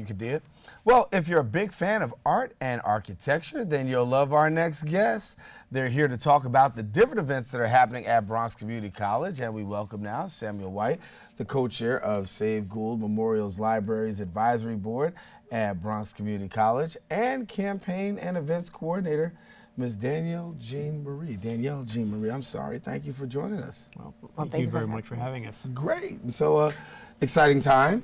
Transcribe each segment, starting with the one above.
you, Kadia. Well, if you're a big fan of art and architecture, then you'll love our next guest. They're here to talk about the different events that are happening at Bronx Community College, and we welcome now Samuel White, the co-chair of Save Gould Memorial's Libraries Advisory Board at Bronx Community College, and campaign and events coordinator, Ms. Danielle Jean Marie. Danielle Jean Marie, I'm sorry. Thank you for joining us. Well, thank you very much for having us. Great. So, exciting time.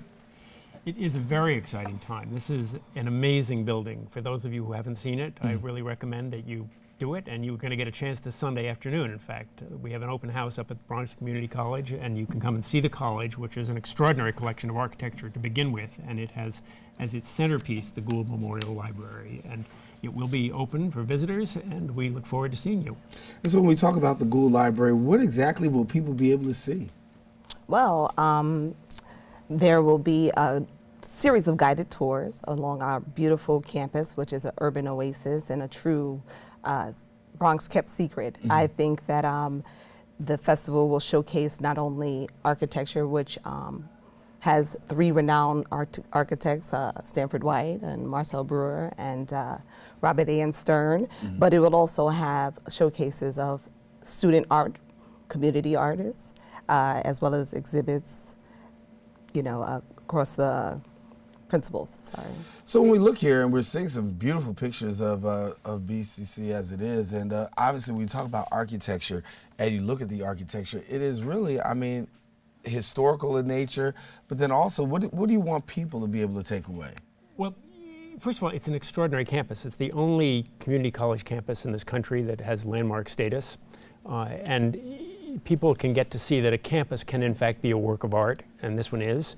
It is a very exciting time. This is an amazing building. For those of you who haven't seen it, I really recommend that you do it, and you're going to get a chance this Sunday afternoon. In fact, we have an open house up at Bronx Community College, and you can come and see the college, which is an extraordinary collection of architecture to begin with, and it has as its centerpiece the Gould Memorial Library. And it will be open for visitors, and we look forward to seeing you. And so when we talk about the Gould Library, what exactly will people be able to see? Well, there will be a series of guided tours along our beautiful campus, which is an urban oasis and a true Bronx kept secret. I think that the festival will showcase not only architecture, which has three renowned architects, Stanford White and Marcel Breuer and Robert A. Stern, but it will also have showcases of student art, community artists, as well as exhibits, you know, across the principals. Sorry. So when we look here and we're seeing some beautiful pictures of BCC as it is, and obviously when we talk about architecture and you look at the architecture, it is really, I mean, historical in nature, but then also what do you want people to be able to take away? Well, first of all, it's an extraordinary campus. It's the only community college campus in this country that has landmark status, and people can get to see that a campus can in fact be a work of art, and this one is.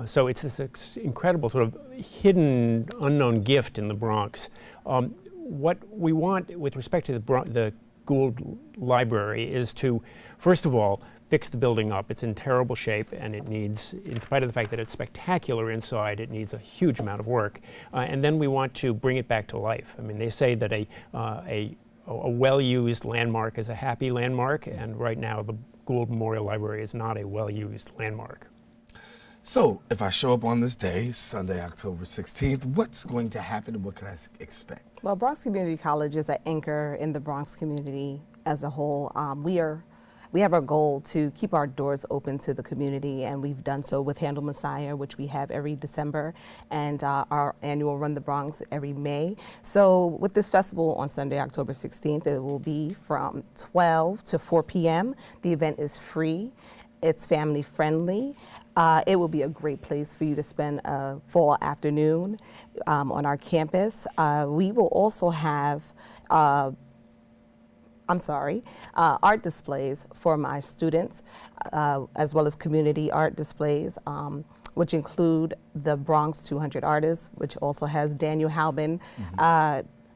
So it's this incredible sort of hidden, unknown gift in the Bronx. What we want with respect to the Gould Library is to, first of all, fix the building up. It's in terrible shape, and it needs, in spite of the fact that it's spectacular inside, it needs a huge amount of work. And then we want to bring it back to life. I mean, they say that a well-used landmark is a happy landmark, and right now the Gould Memorial Library is not a well-used landmark. So, if I show up on this day, Sunday, October 16th, what's going to happen and what can I expect? Well, Bronx Community College is an anchor in the Bronx community as a whole. We have our goal to keep our doors open to the community, and we've done so with Handle Messiah, which we have every December, and our annual Run the Bronx every May. So with this festival on Sunday, October 16th, it will be from 12 to 4 p.m. The event is free. It's family friendly. It will be a great place for you to spend a fall afternoon on our campus. We will also have art displays for my students, as well as community art displays, which include the Bronx 200 Artists, which also has Daniel Halbin,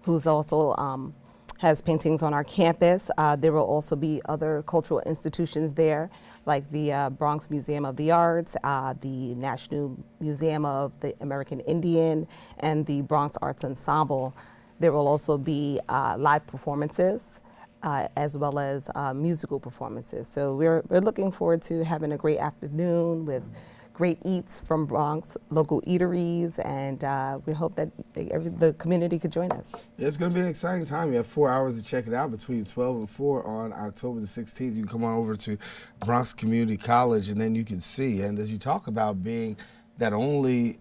who's also has paintings on our campus. There will also be other cultural institutions there, like the Bronx Museum of the Arts, the National Museum of the American Indian, and the Bronx Arts Ensemble. There will also be live performances, as well as musical performances. So we're looking forward to having a great afternoon with great eats from Bronx local eateries, and we hope that the community could join us. It's going to be an exciting time. You have 4 hours to check it out between 12 and 4 on October the 16th. You can come on over to Bronx Community College, and then you can see. And as you talk about being that only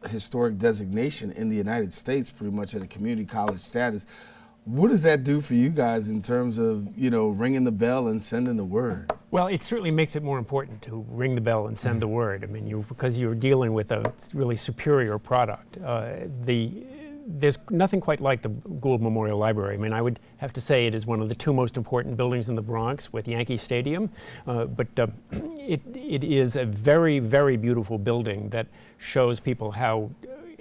historic designation in the United States, pretty much at a community college status, what does that do for you guys in terms of, you know, ringing the bell and sending the word? Well, it certainly makes it more important to ring the bell and send the word. I mean, because you're dealing with a really superior product. There's nothing quite like the Gould Memorial Library. I mean, I would have to say it is one of the two most important buildings in the Bronx with Yankee Stadium, but it is a very, very beautiful building that shows people how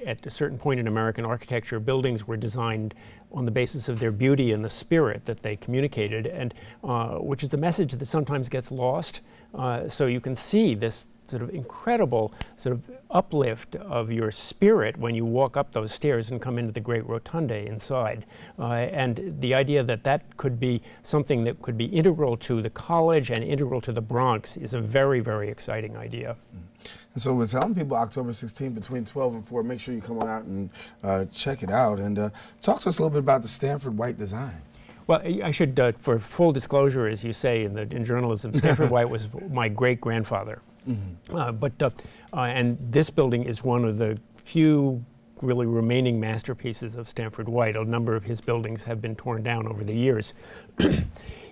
at a certain point in American architecture, buildings were designed on the basis of their beauty and the spirit that they communicated, and which is a message that sometimes gets lost. So you can see this sort of incredible sort of uplift of your spirit when you walk up those stairs and come into the great rotunda inside. And the idea that that could be something that could be integral to the college and integral to the Bronx is a very, very exciting idea. And so we're telling people October 16th between 12 and 4, make sure you come on out and check it out. And talk to us a little bit about the Stanford White design. Well, I should, for full disclosure, as you say in journalism, Stanford White was my great-grandfather. And this building is one of the few really remaining masterpieces of Stanford White. A number of his buildings have been torn down over the years.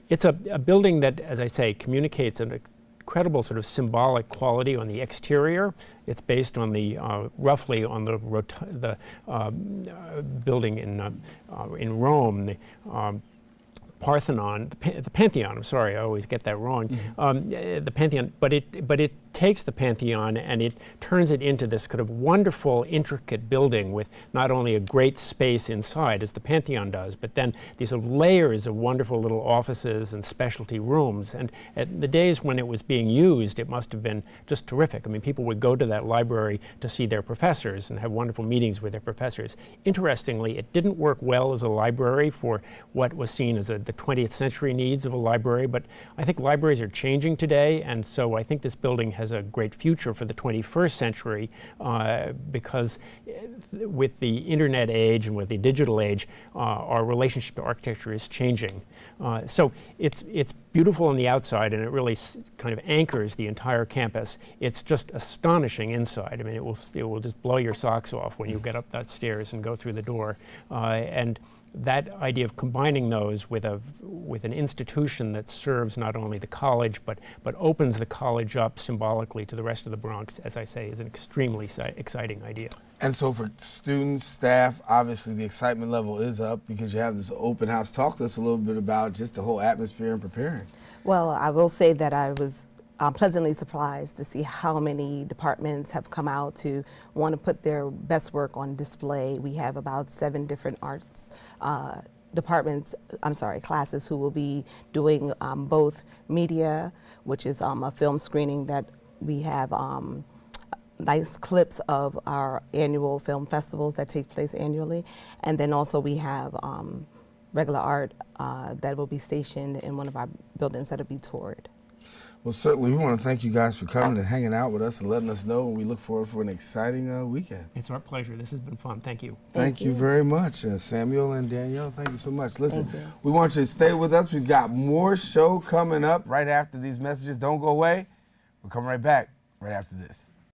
It's a building that, as I say, communicates an incredible sort of symbolic quality on the exterior. It's based on the roughly on the building in Rome, the Parthenon, the Pantheon. I'm sorry, I always get that wrong. The Pantheon, but it takes the Pantheon and it turns it into this kind of wonderful, intricate building with not only a great space inside, as the Pantheon does, but then these sort of layers of wonderful little offices and specialty rooms. And at the days when it was being used, it must have been just terrific. I mean, people would go to that library to see their professors and have wonderful meetings with their professors. Interestingly, it didn't work well as a library for what was seen as the 20th century needs of a library, but I think libraries are changing today, and so I think this building has a great future for the 21st century because with the internet age and with the digital age, our relationship to architecture is changing. So it's beautiful on the outside, and it really kind of anchors the entire campus. It's just astonishing inside. I mean, it will just blow your socks off when you get up that stairs and go through the door. And that idea of combining those with an institution that serves not only the college but opens the college up symbolically to the rest of the Bronx, as I say, is an extremely exciting idea. And so for students, staff, obviously the excitement level is up because you have this open house. Talk to us a little bit about just the whole atmosphere and preparing. Well, I will say that I was pleasantly surprised to see how many departments have come out to want to put their best work on display. We have about 7 different arts classes who will be doing both media, which is a film screening that we have nice clips of our annual film festivals that take place annually. And then also we have regular art that will be stationed in one of our buildings that will be toured. Well, certainly, we want to thank you guys for coming and hanging out with us and letting us know. We look forward for an exciting weekend. It's our pleasure. This has been fun. Thank you. Thank you very much. Samuel and Danielle, thank you so much. Listen, we want you to stay with us. We've got more show coming up right after these messages. Don't go away. We'll come right back right after this.